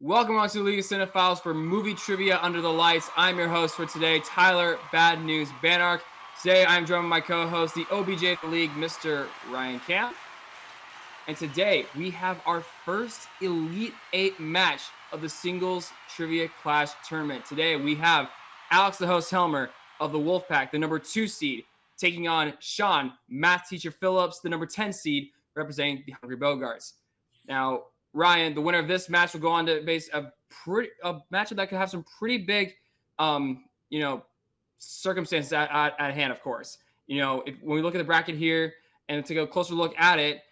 Welcome on to League of Cinephiles for movie trivia under the lights. I'm your host for today, Tyler Bad News Banark. Today I'm joined by my co-host, the OBJ of the league, Mr. Ryan Camp. And today we have our first Elite Eight match of the Singles Trivia Clash Tournament. Today we have Alex, the host Helmer of the Wolfpack, the number 2 seed, taking on Sean, math teacher Phillips, the number 10 seed, representing the Hungry Bogarts. Now, Ryan, the winner of this match will go on to face a matchup that could have some pretty big, circumstances at hand, of course. When we look at the bracket here and take a closer look at it,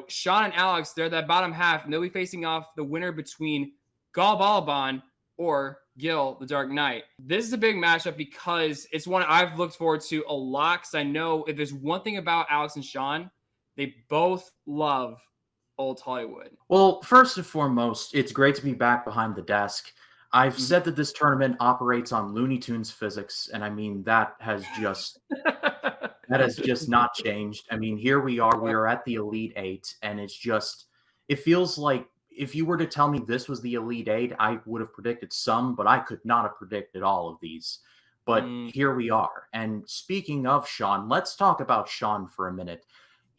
Sean and Alex, they're that bottom half, and they'll be facing off the winner between Gal Balaban or Gil, the Dark Knight. This is a big matchup because it's one I've looked forward to a lot, because I know if there's one thing about Alex and Sean, they both love old Hollywood. Well, first and foremost, it's great to be back behind the desk. I've said that this tournament operates on Looney Tunes physics, and I mean that has just not changed. I mean, here we are at the Elite Eight, and it feels like if you were to tell me this was the Elite Eight, I would have predicted some, but I could not have predicted all of these. But here we are. And speaking of Sean, let's talk about Sean for a minute.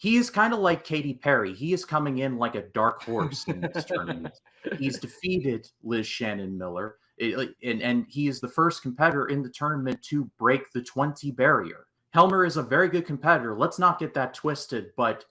He is kind of like Katy Perry. He is coming in like a dark horse in this tournament. He's defeated Liz Shannon Miller, and he is the first competitor in the tournament to break the 20 barrier. Helmer is a very good competitor. Let's not get that twisted, but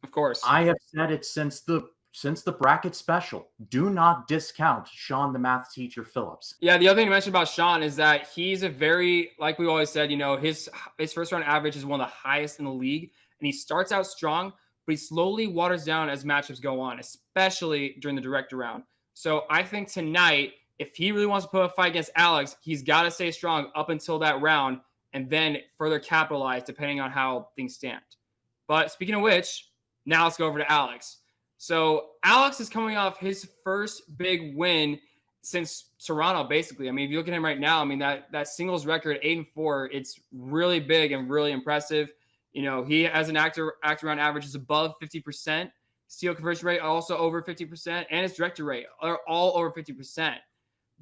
of course, I have said it since the bracket special. Do not discount Sean, the math teacher Phillips. Yeah, the other thing to mention about Sean is that he's a very, like we always said, his first round average is one of the highest in the league. And he starts out strong, but he slowly waters down as matchups go on, especially during the director round. So I think tonight, if he really wants to put a fight against Alex, he's got to stay strong up until that round and then further capitalize depending on how things stand. But speaking of which, now let's go over to Alex. So Alex is coming off his first big win since Toronto, basically. I mean, if you look at him right now, I mean, that singles record, 8-4, it's really big and really impressive. He has an actor round average is above 50%. Steal conversion rate also over 50%, and his director rate are all over 50%.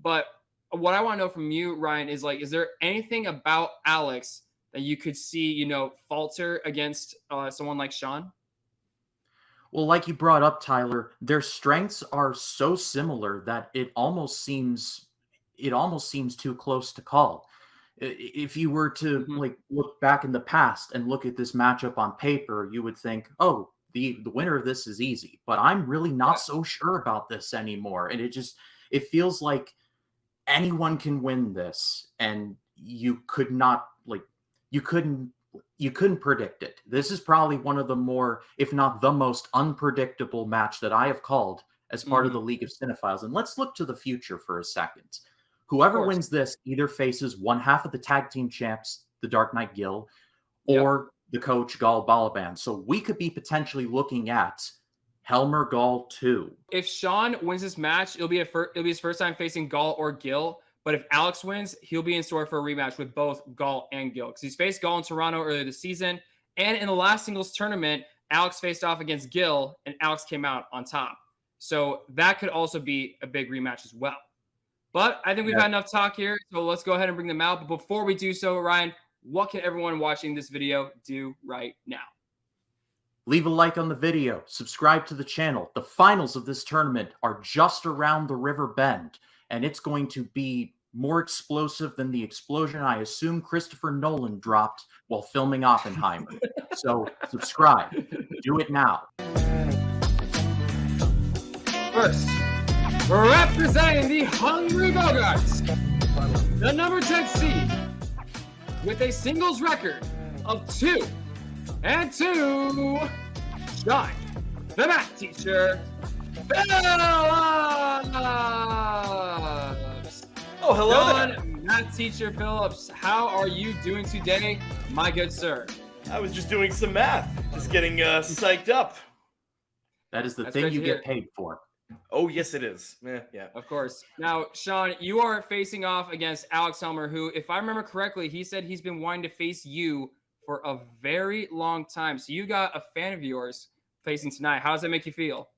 But what I want to know from you, Ryan, is there anything about Alex that you could see, falter against someone like Sean? Well, like you brought up, Tyler, their strengths are so similar that it almost seems too close to call. If you were to look back in the past and look at this matchup on paper, you would think, oh, the winner of this is easy. But I'm really not so sure about this anymore. And it feels like anyone can win this, and you couldn't predict it. This is probably one of the more, if not the most unpredictable match that I have called as part of the League of Cinephiles. And let's look to the future for a second. Whoever wins this either faces one half of the tag team champs, the Dark Knight Gil, or the coach Gal Balaban. So we could be potentially looking at Helmer Gal 2. If Sean wins this match, it'll be his first time facing Gal or Gil. But if Alex wins, he'll be in store for a rematch with both Gal and Gil, because he's faced Gal in Toronto earlier this season. And in the last singles tournament, Alex faced off against Gil, and Alex came out on top. So that could also be a big rematch as well. But I think we've had enough talk here, so let's go ahead and bring them out. But before we do so, Ryan, what can everyone watching this video do right now? Leave a like on the video. Subscribe to the channel. The finals of this tournament are just around the river bend, and it's going to be more explosive than the explosion I assume Christopher Nolan dropped while filming Oppenheimer. So subscribe. Do it now. First, representing the Hungry Bogarts, the number 10 seed, with a singles record of 2-2, Sean, the math teacher, Phillips. Oh, hello Sean, there. math teacher Phillips, how are you doing today, my good sir? I was just doing some math, just getting psyched up. That is the thing you get paid for. Oh, yes, it is. Yeah. Of course. Now, Sean, you are facing off against Alex Helmer, who, if I remember correctly, he said he's been wanting to face you for a very long time. So you got a fan of yours facing tonight. How does that make you feel?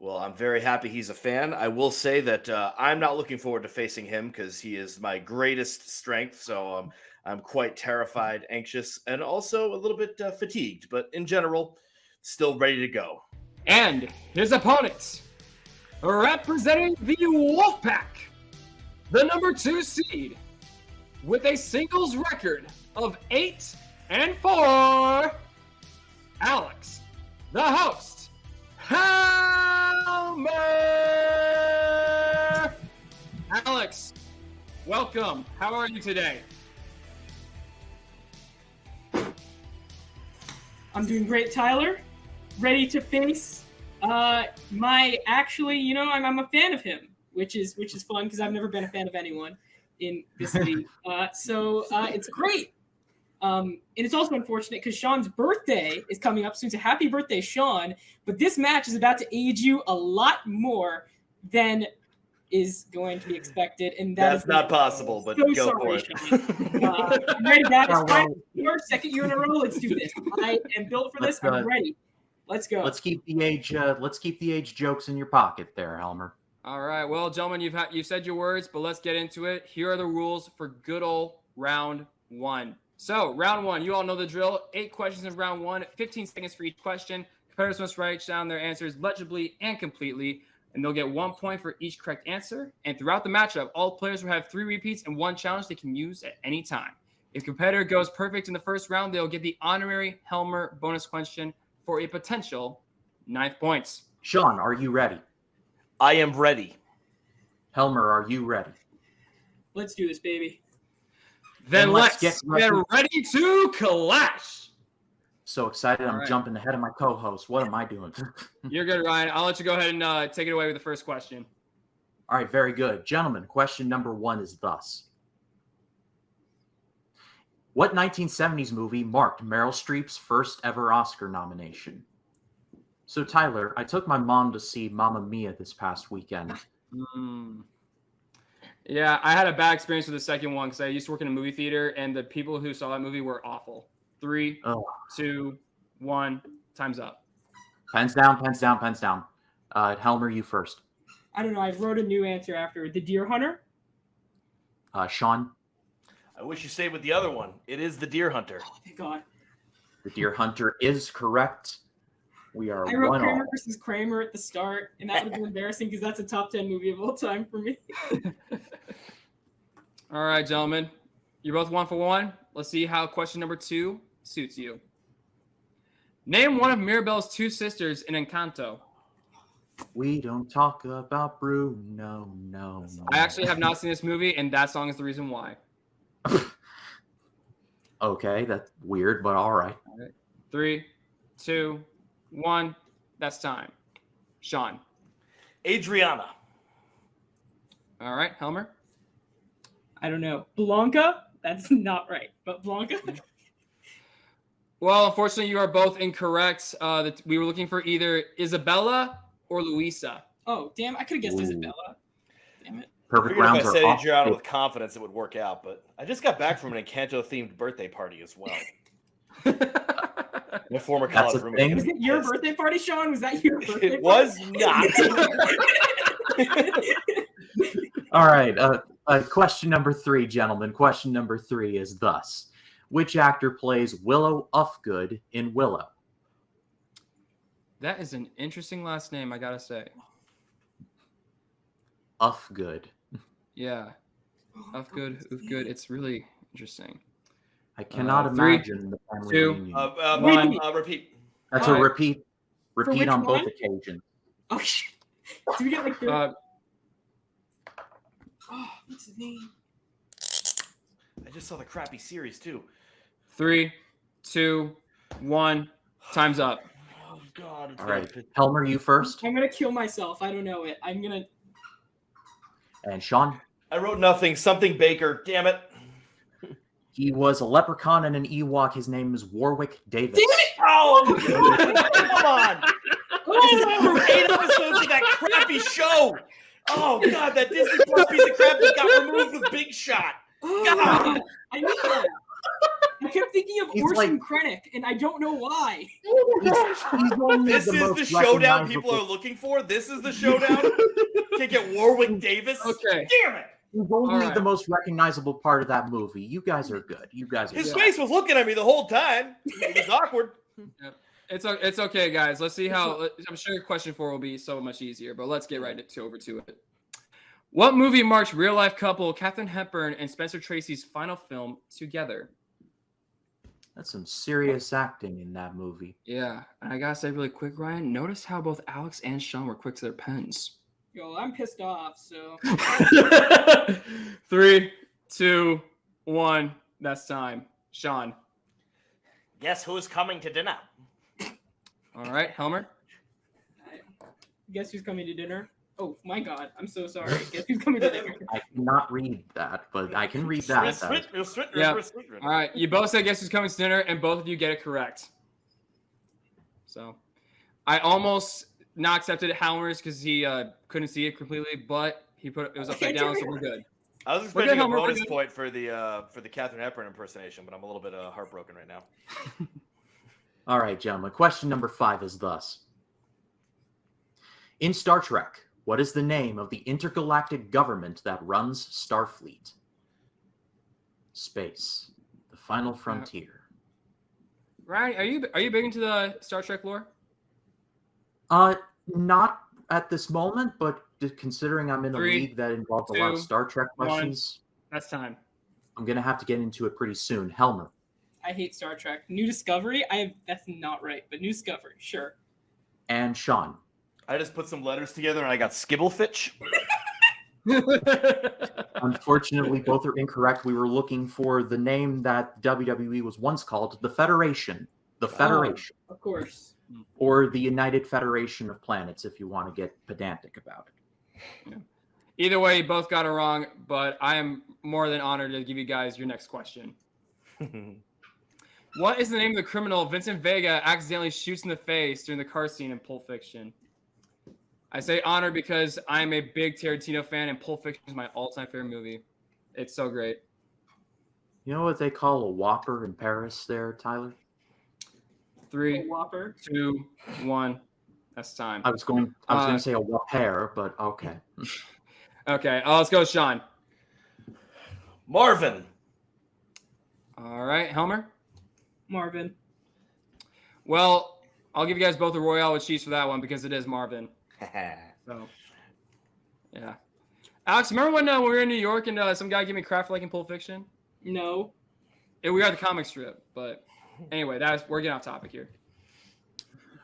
Well, I'm very happy he's a fan. I will say that I'm not looking forward to facing him because he is my greatest strength. So I'm quite terrified, anxious, and also a little bit fatigued. But in general, still ready to go. And his opponent, representing the Wolfpack, the number 2 seed, with a singles record of 8-4, Alex, the host, Helmer! Alex, welcome. How are you today? I'm doing great, Tyler. Ready to face actually, I'm a fan of him, which is fun because I've never been a fan of anyone in this league. So it's great. And it's also unfortunate because Sean's birthday is coming up soon. So happy birthday, Sean. But this match is about to age you a lot more than is going to be that's That's not possible, but so go sorry, for it. Sean. I'm ready, guys. Our second year in a row. Let's do this. I am built for this. I'm ready. Let's go. Let's keep the age jokes in your pocket there, Helmer. All right. Well, gentlemen, you've said your words, but let's get into it. Here are the rules for good old round 1. So, round 1, you all know the drill. 8 questions in round 1, 15 seconds for each question. Competitors must write down their answers legibly and completely, and they'll get 1 point for each correct answer. And throughout the matchup, all players will have 3 repeats and 1 challenge they can use at any time. If competitor goes perfect in the first round, they'll get the honorary Helmer bonus question for a potential 9 points. Sean, are you ready? I am ready. Helmer, are you ready? Let's do this, baby. Then let's get ready to clash. So excited. All I'm right. jumping ahead of my co-host. What am I doing? You're good, Ryan. I'll let you go ahead and take it away with the first question. All right, very good. Gentlemen, question number 1 is thus. What 1970s movie marked Meryl Streep's first ever Oscar nomination? So, Tyler, I took my mom to see Mamma Mia this past weekend. Yeah, I had a bad experience with the second one because I used to work in a movie theater, and the people who saw that movie were awful. 3, 2, 1, time's up. Pens down, pens down, pens down. Helmer, you first. I don't know. I wrote a new answer after The Deer Hunter. Sean? I wish you stayed with the other one. It is The Deer Hunter. Oh, thank God. The Deer Hunter is correct. We are I wrote 1-all. Kramer versus Kramer at the start, and that would have been embarrassing because that's a top 10 movie of all time for me. All right, gentlemen. You're both 1 for 1. Let's see how question number 2 suits you. Name one of Mirabel's 2 sisters in Encanto. We don't talk about Bruno, no. I actually have not seen this movie, and that song is the reason why. Okay, that's weird, but all right. 3, 2, 1. That's time. Sean. Adriana. All right, Helmer. I don't know. Blanca? That's not right, but Blanca? Well, unfortunately, you are both incorrect. We were looking for either Isabella or Luisa. Oh, damn. I could have guessed Ooh. Isabella. Damn it. Perfect Figured rounds if I are said off. Adriana with confidence, it would work out. But I just got back from an Encanto-themed birthday party as well. My former That's college a roommate. thing? Was it your birthday party, Sean? Was that your birthday It party? was not. All right. Question number 3, gentlemen. Question number 3 is thus. Which actor plays Willow Ufgood in Willow? That is an interesting last name, I gotta say. Ufgood. Yeah. Ufgood. It's really interesting. I cannot 3, imagine the family 2, reunion. Repeat. That's all a right. repeat. Repeat which on both one? occasions. Oh, shit. Do we get like the... Uh, what's his name? I just saw the crappy series too. 3, 2, 1. Time's up. Oh God! All right. Helmer, you first. I'm going to kill myself. I don't know it. I'm going to... And Sean? I wrote nothing. Something Baker. Damn it! He was a leprechaun and an Ewok. His name is Warwick Davis. Damn it! Oh, come on! This is through 8 episodes of that crappy show. Oh God, that Disney Plus piece of crap that got removed with Big Shot. Oh, God. I knew that. I kept thinking of He's Orson Krennic, and I don't know why. He's only This the is most the showdown people are recognizable- looking for. This is the showdown. Can't get Warwick Davis. Okay. Damn it. He's only Alright. the most recognizable part of that movie. You guys are good. His good. face was looking at me the whole time. It was awkward. It's okay, guys. Let's see how. I'm sure question 4 will be so much easier, but let's get over to it. What movie marked real life couple Katharine Hepburn and Spencer Tracy's final film together? That's some serious acting in that movie. Yeah, and I gotta say really quick, Ryan. Notice how both Alex and Sean were quick to their pens. Yo, I'm pissed off. So 3, 2, 1. That's time. Sean. Guess who's coming to dinner? All right, Helmer. guess who's coming to dinner? Oh my God, I'm so sorry. Guess who's coming to dinner? I cannot read that, but I can read that. Yeah. All right, you both said guess who's coming to dinner, and both of you get it correct. So, I almost not accepted Helmer's because he couldn't see it completely, but he put it was upside down, so we're good. I was expecting a Helmer, we're bonus good. point for the Katharine Hepburn impersonation, but I'm a little bit heartbroken right now. All right, gentlemen. Question number 5 is thus. In Star Trek, what is the name of the intergalactic government that runs Starfleet? Space. The final frontier. Ryan, are you big into the Star Trek lore? Not at this moment, but considering I'm in a 3, league that involves a lot of 2, Star Trek 1. questions, That's time. I'm going to have to get into it pretty soon. Helmer. I hate Star Trek. New Discovery? That's not right, but New Discovery, sure. And Sean. I just put some letters together and I got Skibblefitch. Unfortunately, both are incorrect. We were looking for the name that WWE was once called, the Federation. The Federation. Of course. Or the United Federation of Planets, if you want to get pedantic about it. Yeah. Either way, you both got it wrong, but I am more than honored to give you guys your next question. What is the name of the criminal Vincent Vega accidentally shoots in the face during the car scene in Pulp Fiction? I say honored because I am a big Tarantino fan, and Pulp Fiction is my all-time favorite movie. It's so great. You know what they call a Whopper in Paris there, Tyler? 3, Whopper. 2, 1. That's time. I was going to say a Whopper, but okay. Okay, let's go, Sean. Marvin. All right, Helmer. Marvin. Well, I'll give you guys both a Royale with cheese for that one because it is Marvin. So, yeah. Alex, remember when we were in New York and some guy gave me crap for liking Pulp Fiction? No. We got the comic strip, but anyway, we're getting off topic here.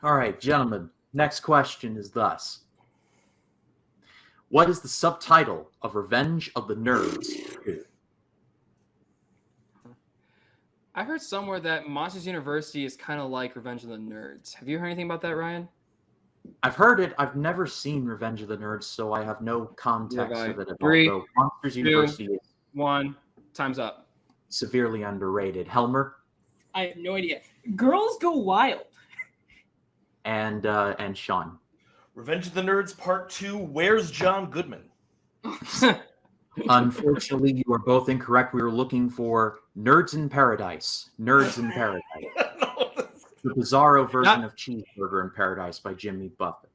All right, gentlemen. Next question is thus. What is the subtitle of Revenge of the Nerds 2? I heard somewhere that Monsters University is kind of like Revenge of the Nerds. Have you heard anything about that, Ryan? I've heard it. I've never seen Revenge of the Nerds, so I have no context of it at all. 3, Though Monsters 2, University is 1. Time's up. severely underrated. Helmer I have no idea. Girls Go Wild. and Sean. Revenge of the Nerds Part 2. Where's John Goodman? Unfortunately, you are both incorrect. We were looking for Nerds in Paradise. Nerds in Paradise. The bizarro version of Cheeseburger in Paradise by Jimmy Buffett.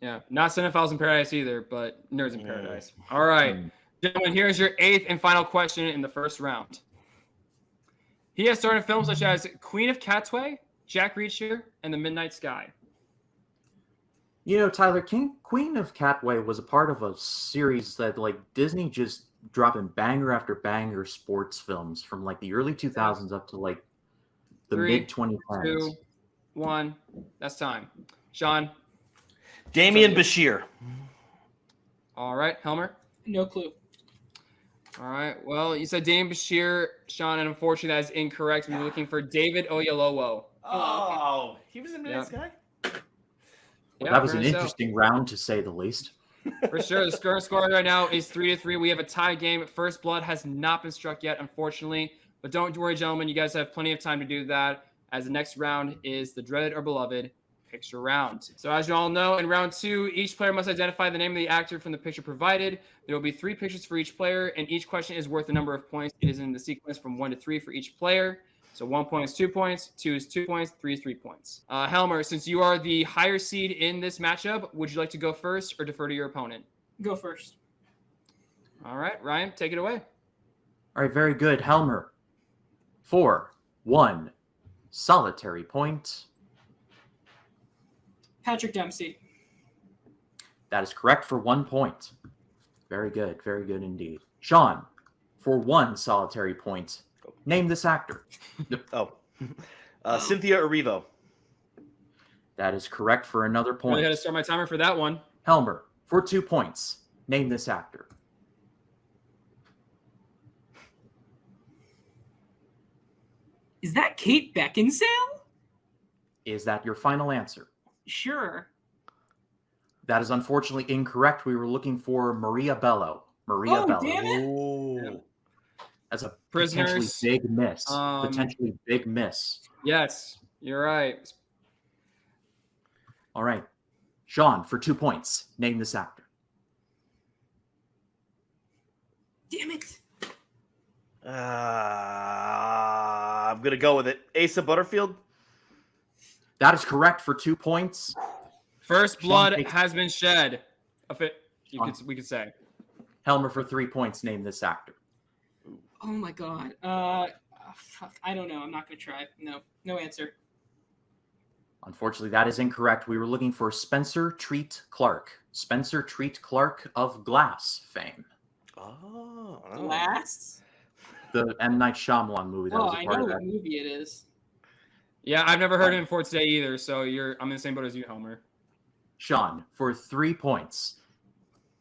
Yeah, not Cinephiles in Paradise either, but Nerds in Paradise. All right, gentlemen, here's your 8th and final question in the first round. He has starred in films such as Queen of Catway, Jack Reacher, and The Midnight Sky. You know, Tyler, Queen of Catway was a part of a series that, like, Disney just dropping banger after banger sports films from, like, the early 2000s up to, like, the 3, mid-2010s. 2, 1. That's time. Sean? Damian Bashir. All right, Helmer? No clue. All right, well, you said Damian Bashir, Sean, and unfortunately that is incorrect. We were looking for David Oyelowo. Oh, he was in Midnight Sky? Yeah, That was an apparently so. interesting round, to say the least. For sure. The current score right now is 3-3. We have a tie game. First blood has not been struck yet, unfortunately. But don't worry, gentlemen. You guys have plenty of time to do that, as the next round is the dreaded or beloved picture round. So as you all know, in round 2, each player must identify the name of the actor from the picture provided. There will be 3 pictures for each player, and each question is worth a number of points. It is in the sequence from 1 to 3 for each player. So 1 point is 2 points, 2 is 2 points, 3 is 3 points. Helmer, since you are the higher seed in this matchup, would you like to go first or defer to your opponent? Go first. All right, Ryan, take it away. All right, very good. Helmer, for 1 solitary point. Patrick Dempsey. That is correct for 1 point. Very good indeed. Sean, for 1 solitary point, name this actor. Cynthia Erivo. That is correct for another point. Really had to start my timer for that one. Helmer, for 2 points, name this actor. Is that Kate Beckinsale? Is that your final answer? Sure. That is unfortunately incorrect. We were looking for Maria Bello. Maria Bello. Damn it. Ooh. That's a Prisoners. potentially big miss. Potentially big miss. Yes, you're right. All right. Sean, for 2 points, name this actor. Damn it. I'm going to go with it. Asa Butterfield. That is correct for 2 points. First blood takes- has been shed. We could say. Helmer, for 3 points, name this actor. Oh my god. Fuck. I don't know. I'm not gonna try. No answer. Unfortunately, that is incorrect. We were looking for Spencer Treat Clark. Spencer Treat Clark of Glass fame. Oh. Last? The M. Night Shyamalan movie that Oh, was I a part know of what that. movie it is. Yeah, I've never heard him for today either. So I'm in the same boat as you, Helmer. Sean, for 3 points,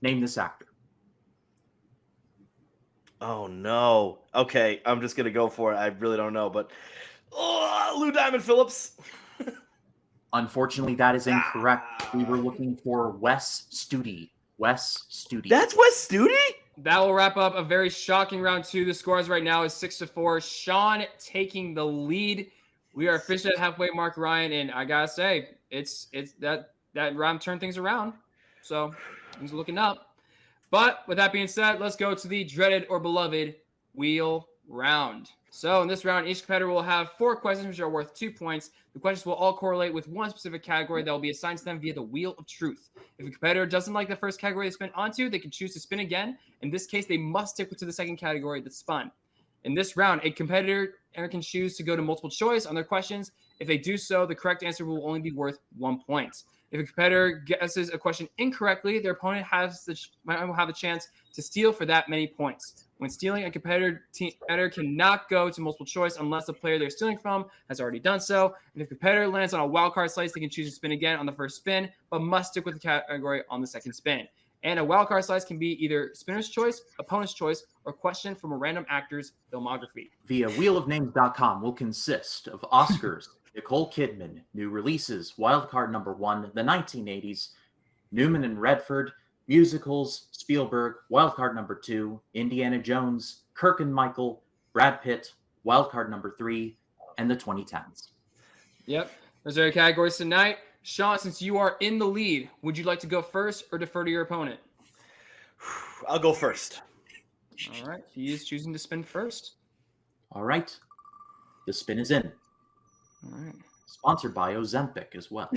name this actor. Oh, no. Okay, I'm just going to go for it. I really don't know, but Lou Diamond Phillips. Unfortunately, that is incorrect. We were looking for Wes Studi. Wes Studi. That's Wes Studi? That will wrap up a very shocking round 2. The scores right now is 6-4. Sean taking the lead. We are officially at halfway mark, Ryan, and I gotta say, it's that round turned things around. So things are looking up. But with that being said, let's go to the dreaded or beloved wheel round. So in this round, each competitor will have 4 questions, which are worth 2 points. The questions will all correlate with one specific category that will be assigned to them via the wheel of truth. If a competitor doesn't like the first category they spin onto, they can choose to spin again. In this case, they must stick to the second category that's spun. In this round, a competitor can choose to go to multiple choice on their questions. If they do so, the correct answer will only be worth 1 point. If a competitor guesses a question incorrectly, their opponent will have a chance to steal for that many points. When stealing, a competitor cannot go to multiple choice unless the player they're stealing from has already done so. And if a competitor lands on a wild card slice, they can choose to spin again on the first spin, but must stick with the category on the second spin. And a wild card slice can be either spinner's choice, opponent's choice, or question from a random actor's filmography. Via wheelofnames.com will consist of Oscars, Nicole Kidman, new releases, Wildcard number 1, the 1980s, Newman and Redford, musicals, Spielberg, Wildcard number 2, Indiana Jones, Kirk and Michael, Brad Pitt, Wildcard number 3, and the 2010s. Yep. Those are your categories tonight. Sean, since you are in the lead, would you like to go first or defer to your opponent? I'll go first. All right. He is choosing to spin first. All right. The spin is in. All right. Sponsored by Ozempic as well.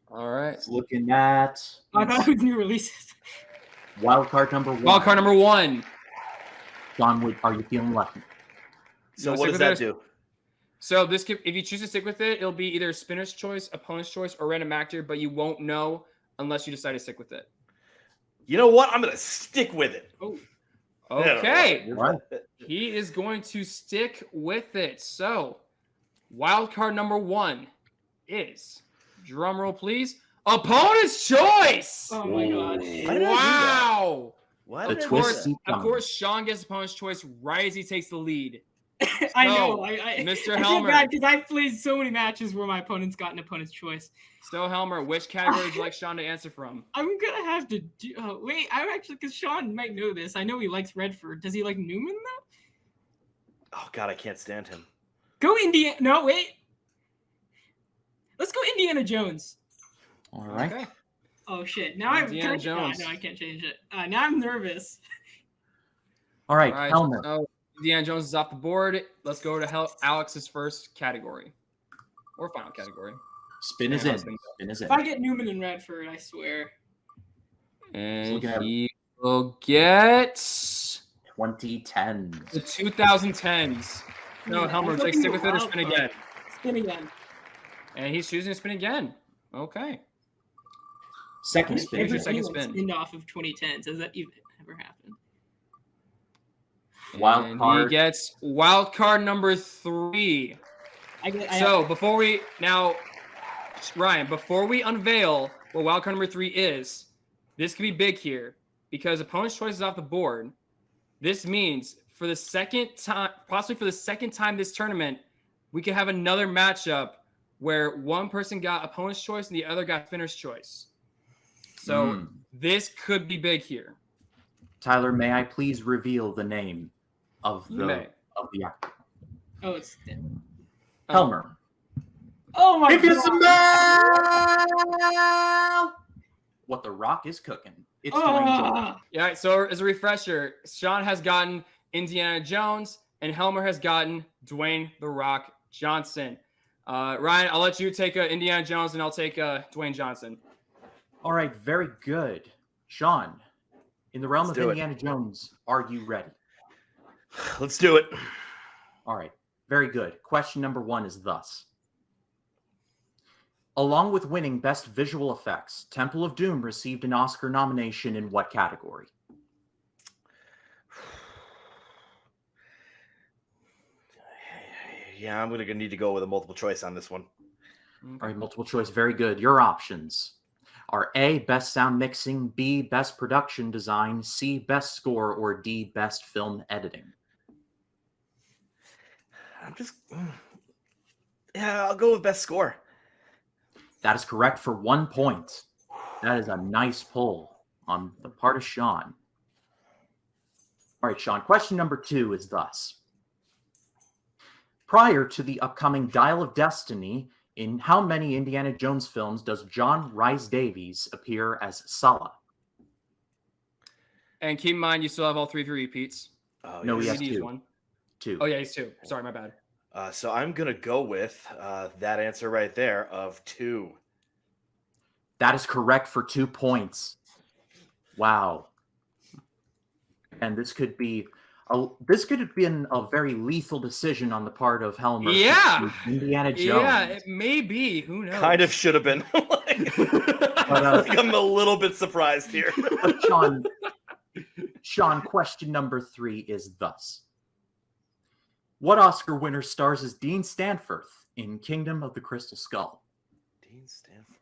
All right. Looking at I thought it was new releases. Wildcard number 1. Wildcard number 1. John, are you feeling lucky? So wanna what stick does with that this? do? So if you choose to stick with it, it'll be either spinner's choice, opponent's choice, or random actor, but you won't know unless you decide to stick with it. You know what? I'm going to stick with it. Oh, Okay. Right. He is going to stick with it. So, wild card number 1 is, drum roll please, opponent's choice. oh my god. Why did I do that? Wow. Why The did I do twist that? Of course, Sean gets opponent's choice right as he takes the lead. I know. Mr. I feel Helmer. bad because I've played so many matches where my opponent's gotten opponent's choice. So, Helmer, which category would you like Sean to answer from? I'm gonna have to do. Oh, wait, I'm actually because Sean might know this. I know he likes Redford. Does he like Newman though? Oh, God, I can't stand him. Go Indiana. No, wait. Let's go Indiana Jones. All right. Okay. Oh shit! Now Indiana I'm. Jones. No, I can't change it. Now I'm nervous. All right, All right. Helmer. So, Indiana Jones is off the board. Let's go to Alex's first category. Or final category. Spin is in. Spin is in. If I get Newman and Redford, I swear. And he will get 2010s. the 2010s. No, Helmer, like stick with it or spin again. Spin again. And he's choosing to spin again. Okay. Second spin. Second spin. Spinned off of 2010s. Has that even ever happened? And he gets wild card number 3. Before we Ryan, before we unveil what wild card number 3 is, this could be big here because opponent's choice is off the board. This means for the second time, possibly for the second time this tournament, we could have another matchup where one person got opponent's choice and the other got spinner's choice. So this could be big here. Tyler, may I please reveal the name of the actor? Oh, it's Helmer. Oh my God. What the Rock is cooking. It's Yeah, so as a refresher, Sean has gotten Indiana Jones and Helmer has gotten Dwayne The Rock Johnson. Ryan, I'll let you take Indiana Jones and I'll take Dwayne Johnson. All right, very good. Sean, in the realm of Indiana Jones, are you ready? Let's do it. All right, very good. Question number 1 is thus. Along with winning Best Visual Effects, Temple of Doom received an Oscar nomination in what category? Yeah, I'm going to need to go with a multiple choice on this one. All right, multiple choice. Very good. Your options are A, Best Sound Mixing, B, Best Production Design, C, Best Score, or D, Best Film Editing. I'll go with Best Score. That is correct for 1 point. That is a nice pull on the part of Sean. All right, Sean, question number 2 is thus. Prior to the upcoming Dial of Destiny, in how many Indiana Jones films does John Rhys Davies appear as Sala? And keep in mind, you still have all 3 repeats. No, he has 2. 2. Oh, yeah, he's 2. Sorry, my bad. So I'm going to go with that answer right there of 2. That is correct for 2 points. Wow. And this could have been a very lethal decision on the part of Helmer. Yeah. Indiana Jones. Yeah, it may be. Who knows? Kind of should have been. I'm a little bit surprised here. Sean, question number 3 is thus. What Oscar winner stars as Dean Stanforth in Kingdom of the Crystal Skull? Dean Stanforth.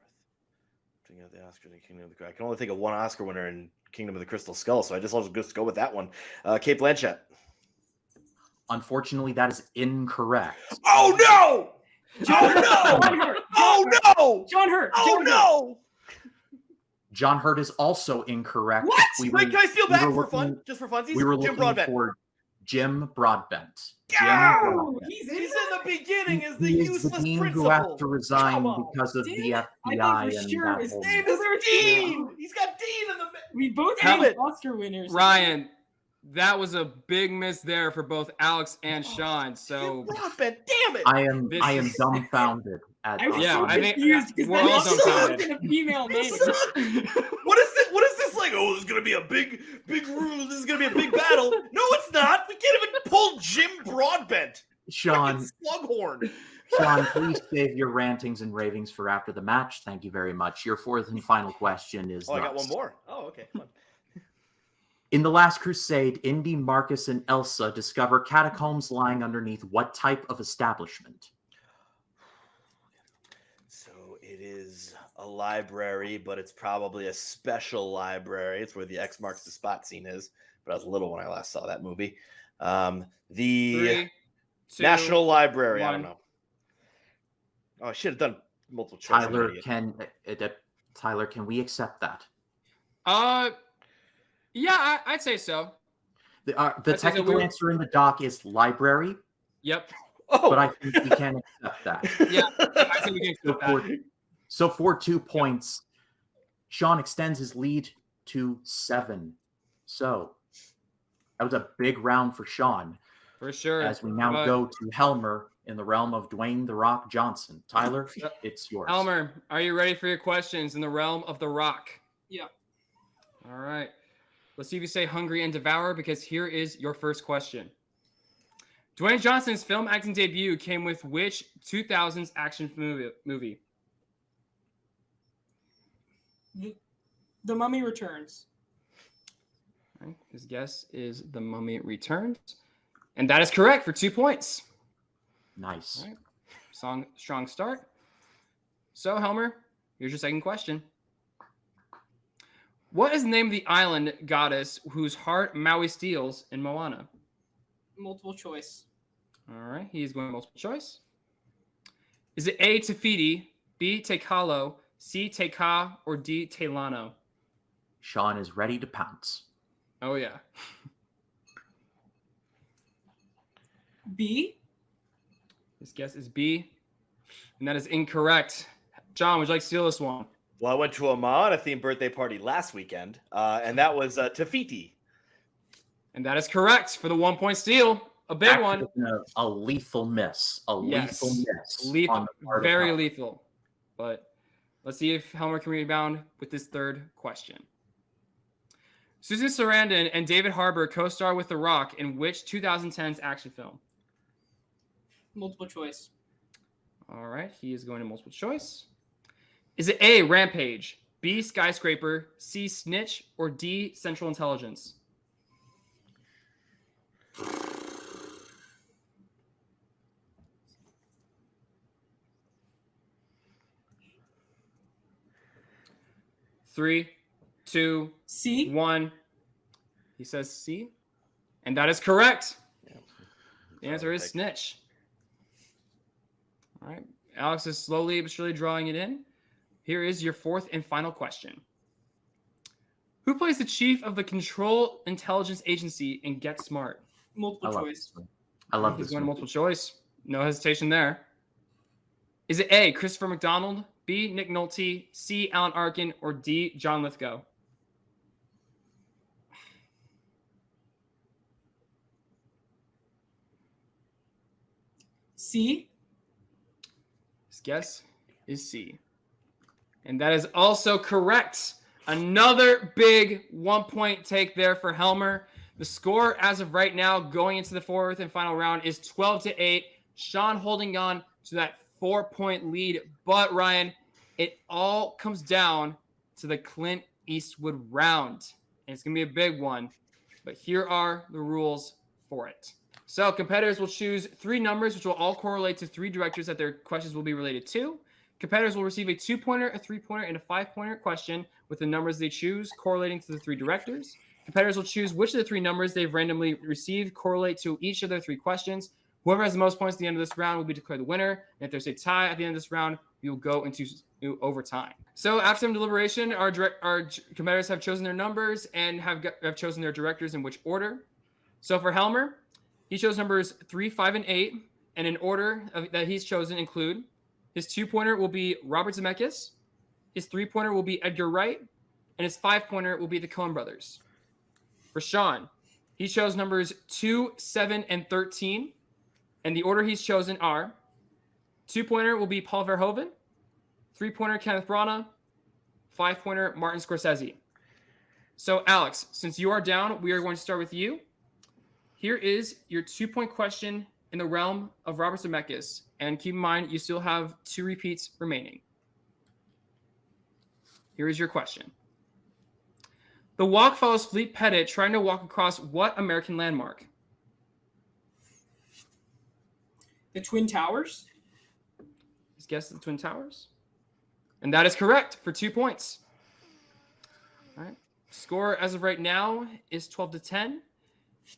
Thinking of the Oscars in Kingdom of the I can only think of one Oscar winner in Kingdom of the Crystal Skull, so I'll just go with that one. Cate Blanchett. Unfortunately, that is incorrect. Oh no! Oh no! Oh no! John Hurt. Oh no! John Hurt is also incorrect. What? Wait, can I steal back for fun? Just for funsies? We were Jim looking Broadbent. for Jim Broadbent. He's in the beginning as the He is useless the dean principal. who has to resign Come on. because of Damn the it. I FBI thought for and sure that his whole Name is Dean. He's got Dean in the. We both Damn have it. Oscar winners. Ryan, that was a big miss there for both Alex and Sean. So Jim Broadbent, damn it! I am This- dumbfounded at I was Yeah, so I think confused because we're that all is dumbfounded. a female name. What is it? What is this like? Oh, this is gonna be a big room. This is gonna be a big battle. No, it's not. We can't even pull Jim Broadbent. Sean. Fucking Slughorn. Sean, please save your rantings and ravings for after the match. Thank you very much. Your 4th and final question is Oh, I got thus. one more. Oh, okay. Come on. In The Last Crusade, Indy, Marcus, and Elsa discover catacombs lying underneath what type of establishment? So it is a library, but it's probably a special library. It's where the X marks the spot scene is. But I was little when I last saw that movie. The 3, 2, National Library. I 1. don't know. Oh, I should have done multiple choice. Tyler, can we accept that? Yeah, I'd say so. The technical answer in the doc is library, Yep. Oh, but I think we can accept that. Yeah, I think we can accept that. So for 2 points, Sean extends his lead to 7. So that was a big round for Sean. For sure. As we now go to Helmer in the realm of Dwayne The Rock Johnson. Tyler, it's yours. Helmer, are you ready for your questions in the realm of The Rock? Yeah. All right. Let's see if you say hungry and devour, because here is your first question. Dwayne Johnson's film acting debut came with which 2000s action movie? The Mummy Returns. All right. His guess is The Mummy Returns. And that is correct for 2 points. Nice. All right. Strong start. So, Helmer, here's your second question. What is the name of the island goddess whose heart Maui steals in Moana? Multiple choice. All right. He is going multiple choice. Is it A, Tafiti, B, Tekalo, C, Teka, or D, Telano? Sean is ready to pounce. Oh, yeah. B. His guess is B, and that is incorrect. John, would you like to steal this one? Well, I went to a Moana-themed birthday party last weekend, and that was Tafiti. And that is correct for the 1 point steal. A big one. A lethal miss. Lethal miss. Lethal, very lethal. But let's see if Helmer can rebound with this third question. Susan Sarandon and David Harbour co-star with The Rock in which 2010s action film? Multiple choice. All right, he is going to multiple choice. Is it A, Rampage, B, Skyscraper, C, Snitch, or D, Central Intelligence? Three, two, C. 1. He says C, and that is correct. Yeah. The answer is Snitch. All right, Alex is slowly but surely drawing it in. Here is your fourth and final question. Who plays the chief of the Control Intelligence Agency in Get Smart? Multiple choice. I love He's this going one. multiple choice. No hesitation there. Is it A, Christopher McDonald, B, Nick Nolte, C, Alan Arkin, or D, John Lithgow? C. His guess is C. And that is also correct. Another big 1 point take there for Helmer. The score as of right now going into the fourth and final round is 12-8. Sean holding on to that 4 point lead. But Ryan, it all comes down to the Clint Eastwood round. And it's going to be a big one. But here are the rules for it. So competitors will choose 3 numbers, which will all correlate to 3 directors that their questions will be related to. Competitors will receive a 2-pointer, a 3-pointer, and a 5-pointer question with the numbers they choose correlating to the 3 directors. Competitors will choose which of the 3 numbers they've randomly received correlate to each of their 3 questions. Whoever has the most points at the end of this round will be declared the winner. And if there's a tie at the end of this round, we will go into overtime. So after some deliberation, our competitors have chosen their numbers and have chosen their directors in which order. So for Helmer, he chose numbers 3, 5, and 8. And in order that he's chosen include his 2-pointer will be Robert Zemeckis, his 3-pointer will be Edgar Wright, and his 5-pointer will be the Coen brothers. For Sean, he chose numbers 2, 7, and 13. And the order he's chosen are 2-pointer will be Paul Verhoeven, 3-pointer Kenneth Branagh, 5-pointer Martin Scorsese. So Alex, since you are down, we are going to start with you. Here is your 2-point question in the realm of Robert Zemeckis. And keep in mind, you still have 2 repeats remaining. Here is your question. The walk follows Fleet Pettit trying to walk across what American landmark? The Twin Towers? His guess is the Twin Towers. And that is correct for 2 points. All right. Score as of right now is 12-10.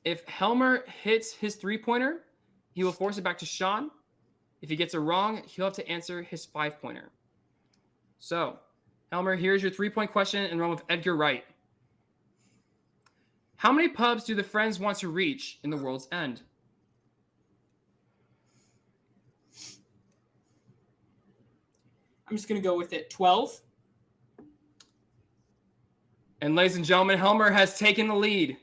If Helmer hits his 3-pointer, he will force it back to Sean. If he gets it wrong, he'll have to answer his 5-pointer. So, Helmer, here's your 3-point question in the realm of Edgar Wright. How many pubs do the friends want to reach in The World's End? I'm just going to go with it. 12. And ladies and gentlemen, Helmer has taken the lead.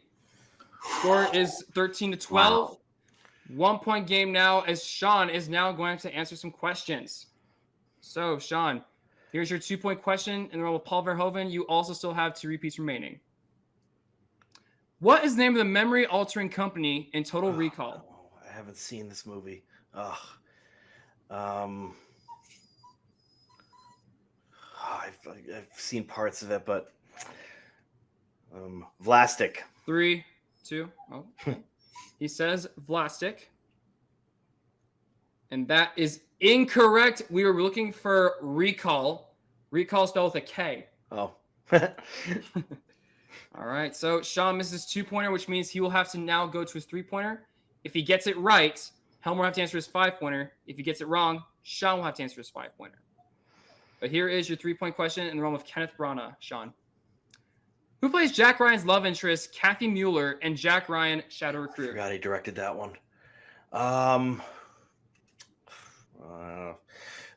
Score is 13-12. Wow. 1-point game now, as Sean is now going to answer some questions. So, Sean, here's your 2-point question in the role of Paul Verhoeven. You also still have 2 repeats remaining. What is the name of the memory-altering company in Total Recall? I haven't seen this movie. I've seen parts of it, but Vlastik. 3, 2. Oh, he says Vlastik. And that is incorrect. We were looking for Recall. Recall spelled with a K. Oh. All right. So Sean misses 2-pointer, which means he will have to now go to his 3-pointer. If he gets it right, Helmer will have to answer his 5-pointer. If he gets it wrong, Sean will have to answer his 5-pointer. But here is your 3-point question in the realm of Kenneth Branagh, Sean. Who plays Jack Ryan's love interest, Kathy Mueller, and Jack Ryan Shadow Recruit? I forgot he directed that one. All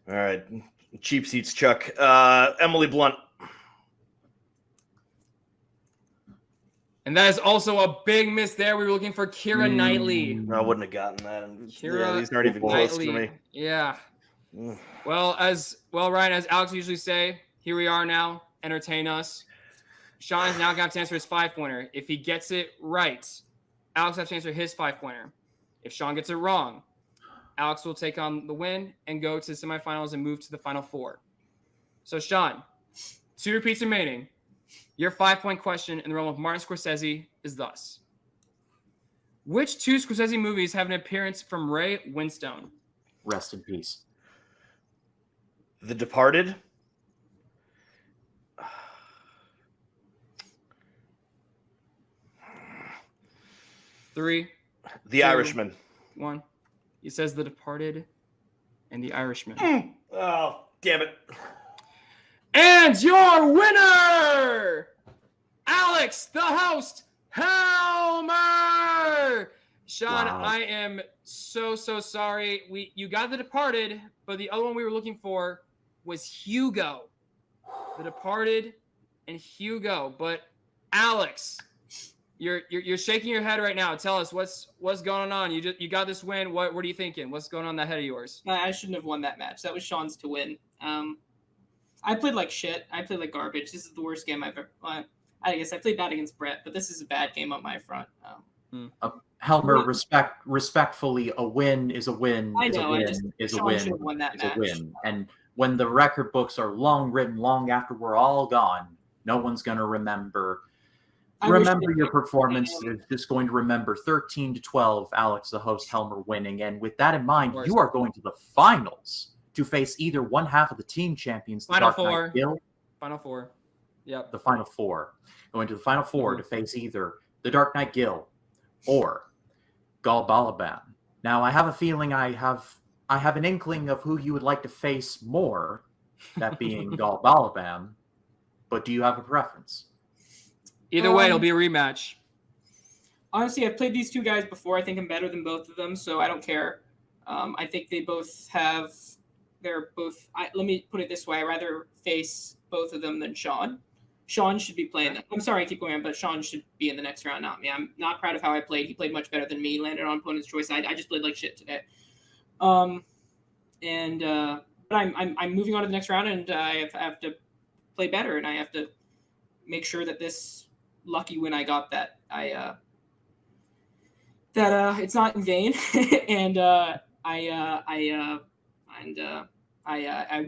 right. Cheap seats, Chuck. Emily Blunt. And that is also a big miss there. We were looking for Keira Knightley. No, I wouldn't have gotten that. Keira these aren't even close to me. Yeah. Well, Ryan, as Alex usually say, here we are now. Entertain us. Sean is now going to have to answer his 5-pointer. If he gets it right, Alex has to answer his 5-pointer. If Sean gets it wrong, Alex will take on the win and go to the semifinals and move to the Final Four. So, Sean, 2 repeats remaining. Your 5-point question in the realm of Martin Scorsese is thus. Which 2 Scorsese movies have an appearance from Ray Winstone? Rest in peace. The Departed. 3, The 2, Irishman. 1. He says The Departed and The Irishman. Oh, damn it. And your winner, Alex, the host, Helmer. Sean, Wow. I am so sorry. You got The Departed, but the other one we were looking for was Hugo. The Departed and Hugo. But Alex, you're shaking your head right now. Tell us what's going on. You got this win. What are you thinking? What's going on in that head of yours? I shouldn't have won that match. That was Sean's to win. I played like shit. I played like garbage. This is the worst game I've ever. I guess I played bad against Brett, but this is a bad game on my front. Helmer, respectfully, a win is a win. I know. Is a win. Is a Sean win. should have won that Is a match. win. And when the record books are written long after we're all gone, no one's going to remember your performance. They're just going to remember 13-12, Alex, the host, Helmer winning. And with that in mind, you are going to the finals to face either one half of the team champions, the Final Dark Knight Four. Guild. Final Four. Yep. The Final Four. Going to the Final Four to face either the Dark Knight Guild or Gal Balaban. Now, I have a feeling I have an inkling of who you would like to face more, that being Gal Balaban. But do you have a preference? Either way, it'll be a rematch. Honestly, I've played these 2 guys before. I think I'm better than both of them, so I don't care. I think they both have. They're both. Let me put it this way: I'd rather face both of them than Sean. Sean should be playing. I'm sorry, I keep going on, but Sean should be in the next round, not me. I'm not proud of how I played. He played much better than me. Landed on opponent's choice. I just played like shit today. But I'm moving on to the next round, and I have to play better, and I have to make sure that this lucky win I got that it's not in vain, and I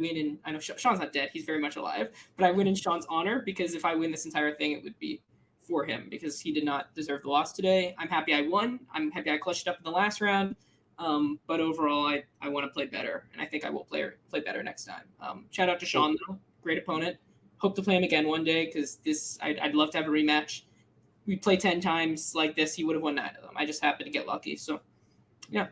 win in. I know Sean's not dead; he's very much alive. But I win in Sean's honor, because if I win this entire thing, it would be for him, because he did not deserve the loss today. I'm happy I won. I'm happy I clutched up in the last round. But overall, I want to play better, and I think I will play better next time. Shout out to Sean, though, great opponent. Hope to play him again one day, because I'd love to have a rematch. We play 10 times like this, he would have won 9 of them. I just happened to get lucky. So, yeah.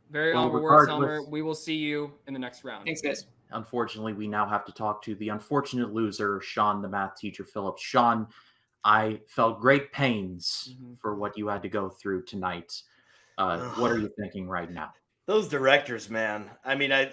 Very Well, honorable words, regardless- Helmer. We will see you in the next round. Thanks, guys. Unfortunately, we now have to talk to the unfortunate loser, Sean, the math teacher, Phillips. Sean, I felt great pains for what you had to go through tonight. What are you thinking right now? Those directors, man. I mean, yeah,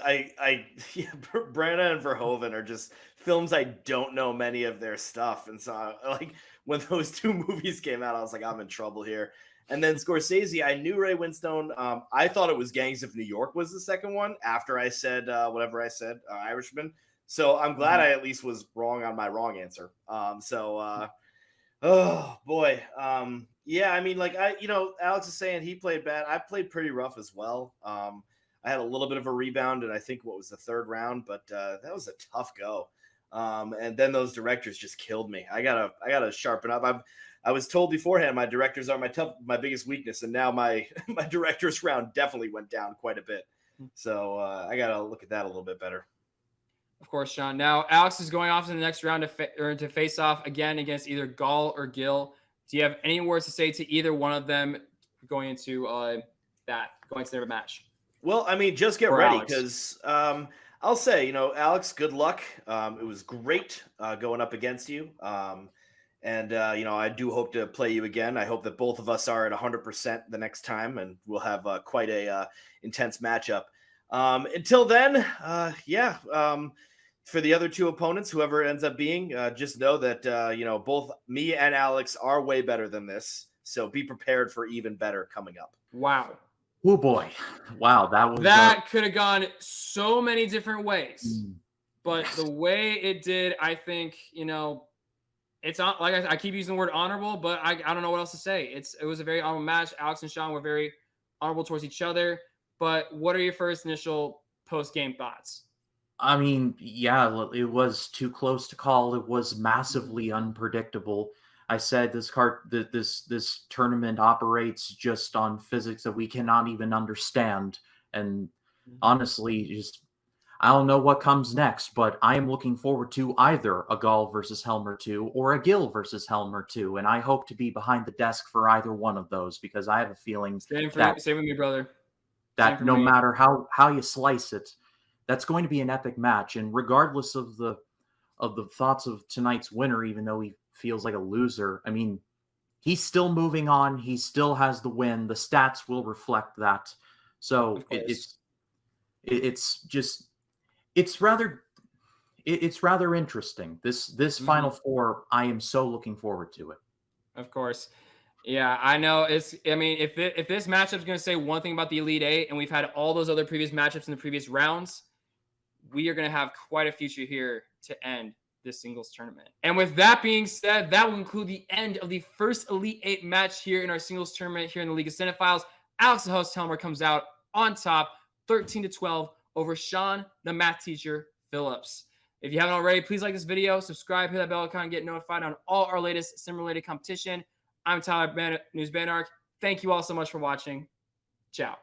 Branagh and Verhoeven are just films I don't know many of their stuff, and so like when those two movies came out, I was like, I'm in trouble here. And then Scorsese, I knew Ray Winstone. I thought it was Gangs of New York was the second one after I said whatever I said, Irishman. So I'm glad I at least was wrong on my wrong answer. Oh boy. Yeah, I mean, like Alex is saying he played bad. I played pretty rough as well. I had a little bit of a rebound, and I think what was the third round, but that was a tough go. And then those directors just killed me. I gotta sharpen up. I was told beforehand my directors are my biggest weakness, and now my my directors round definitely went down quite a bit. So I gotta look at that a little bit better. Of course, Sean. Now, Alex is going off in the next round to face off again against either Gall or Gil. Do you have any words to say to either one of them going into their match? Well, I mean, just get For ready Alex. because I'll say, Alex, good luck. It was great going up against you. And I do hope to play you again. I hope that both of us are at 100% the next time, and we'll have quite a intense matchup. Until then, for the other two opponents, whoever it ends up being, just know that both me and Alex are way better than this. So be prepared for even better coming up. Wow. Oh boy. Wow, That could have gone so many different ways. Mm. But the way it did, I think, it's not like I keep using the word honorable, but I don't know what else to say. It was a very honorable match. Alex and Sean were very honorable towards each other. But what are your first initial post-game thoughts? I mean, yeah, it was too close to call. It was massively unpredictable. I said this tournament operates just on physics that we cannot even understand. And honestly, just I don't know what comes next, but I am looking forward to either a Gall versus Helmer 2 or a Gil versus Helmer 2. And I hope to be behind the desk for either one of those because I have a feeling Same with me, brother. that no matter how you slice it, that's going to be an epic match. And regardless of the thoughts of tonight's winner, even though he feels like a loser, I mean, he's still moving on. He still has the win. The stats will reflect that. So it's rather interesting. This Final Four, I am so looking forward to it. Of course. Yeah, I know. If this matchup is going to say one thing about the Elite Eight, and we've had all those other previous matchups in the previous rounds, we are going to have quite a future here to end this singles tournament. And with that being said, that will conclude the end of the first Elite Eight match here in our singles tournament here in the League of Cinephiles. Alex the host Helmer comes out on top, 13-12 over Sean, the math teacher, Phillips. If you haven't already, please like this video, subscribe, hit that bell icon, get notified on all our latest sim-related competition. I'm Tyler News Banark. Thank you all so much for watching. Ciao.